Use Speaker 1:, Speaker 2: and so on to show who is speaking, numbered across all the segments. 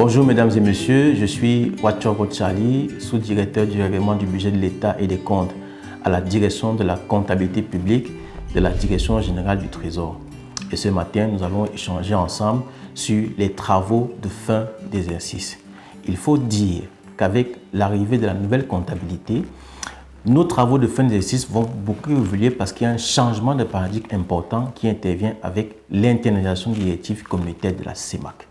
Speaker 1: Bonjour mesdames et messieurs, je suis Wachoko Charlie, sous-directeur du règlement du budget de l'État et des comptes à la direction de la comptabilité publique de la direction générale du Trésor. Et ce matin, nous allons échanger ensemble sur les travaux de fin d'exercice. Il faut dire qu'avec l'arrivée de la nouvelle comptabilité, nos travaux de fin d'exercice vont beaucoup évoluer parce qu'il y a un changement de paradigme important qui intervient avec l'internalisation des directives communautaires de la CEMAC.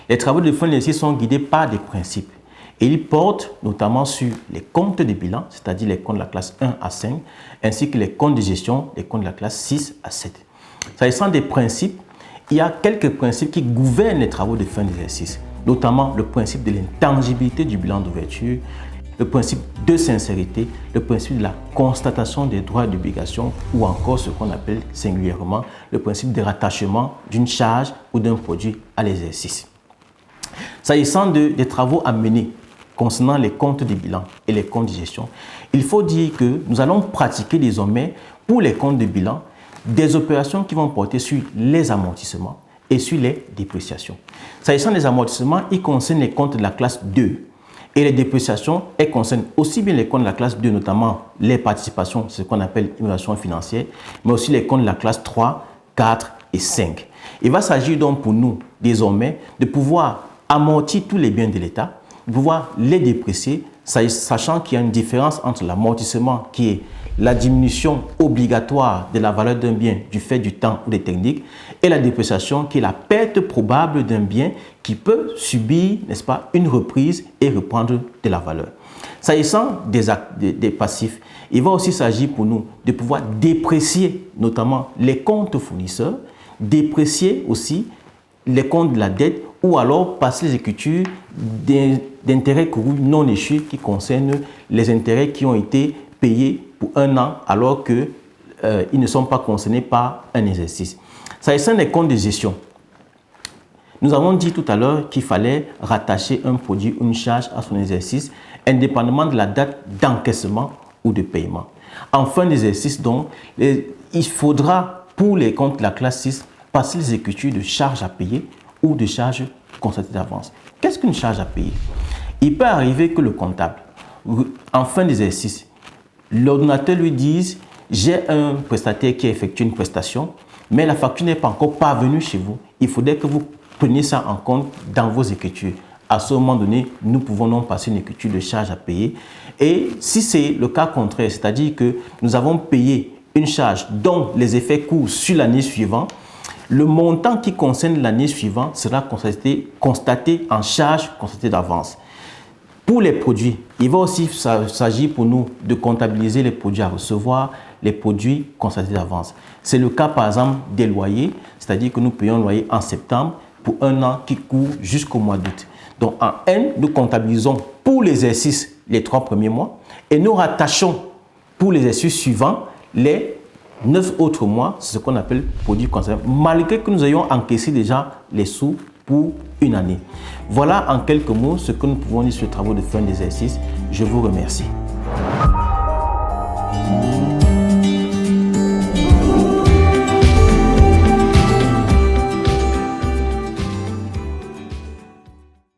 Speaker 1: Les travaux de fin d'exercice sont guidés par des principes et ils portent notamment sur les comptes de bilan, c'est-à-dire les comptes de la classe 1 à 5, ainsi que les comptes de gestion, les comptes de la classe 6 à 7. S'agissant des principes, il y a quelques principes qui gouvernent les travaux de fin d'exercice, notamment le principe de l'intangibilité du bilan d'ouverture, le principe de sincérité, le principe de la constatation des droits et d'obligations ou encore ce qu'on appelle singulièrement le principe de rattachement d'une charge ou d'un produit à l'exercice. S'agissant des travaux à mener concernant les comptes de bilan et les comptes de gestion, il faut dire que nous allons pratiquer désormais pour les comptes de bilan des opérations qui vont porter sur les amortissements et sur les dépréciations. S'agissant des amortissements, ils concernent les comptes de la classe 2 et les dépréciations, elles concernent aussi bien les comptes de la classe 2, notamment les participations, ce qu'on appelle innovation financière, mais aussi les comptes de la classe 3, 4 et 5. Il va s'agir donc pour nous désormais de pouvoir amortir tous les biens de l'État, de pouvoir les déprécier, sachant qu'il y a une différence entre l'amortissement qui est la diminution obligatoire de la valeur d'un bien du fait du temps ou des techniques et la dépréciation qui est la perte probable d'un bien qui peut subir, n'est-ce pas, une reprise et reprendre de la valeur. S'agissant des passifs, il va aussi s'agir pour nous de pouvoir déprécier notamment les comptes fournisseurs, déprécier aussi les comptes de la dette ou alors passer les écritures d'intérêts courus non échus qui concernent les intérêts qui ont été payés pour un an alors qu'ils ne sont pas concernés par un exercice. S'agissant des comptes de gestion, nous avons dit tout à l'heure qu'il fallait rattacher un produit ou une charge à son exercice indépendamment de la date d'encaissement ou de paiement. En fin d'exercice, donc, il faudra pour les comptes de la classe 6 passer les écritures de charges à payer ou de charges constatées d'avance. Qu'est-ce qu'une charge à payer? Il peut arriver que le comptable, en fin d'exercice, l'ordonnateur lui dise « J'ai un prestataire qui a effectué une prestation, mais la facture n'est pas encore parvenue chez vous. Il faudrait que vous preniez ça en compte dans vos écritures. » À ce moment donné, nous pouvons donc passer une écriture de charge à payer. Et si c'est le cas contraire, c'est-à-dire que nous avons payé une charge dont les effets courent sur l'année suivante, le montant qui concerne l'année suivante sera constaté en charge constatée d'avance. Pour les produits, il va aussi s'agir pour nous de comptabiliser les produits à recevoir, les produits constatés d'avance. C'est le cas par exemple des loyers, c'est-à-dire que nous payons le loyer en septembre pour un an qui court jusqu'au mois d'août. Donc en N, nous comptabilisons pour l'exercice les 3 premiers mois et nous rattachons pour l'exercice suivant les 9 autres mois, c'est ce qu'on appelle produit constaté, malgré que nous ayons encaissé déjà les sous pour une année. Voilà en quelques mots ce que nous pouvons dire sur les travaux de fin d'exercice. Je vous remercie.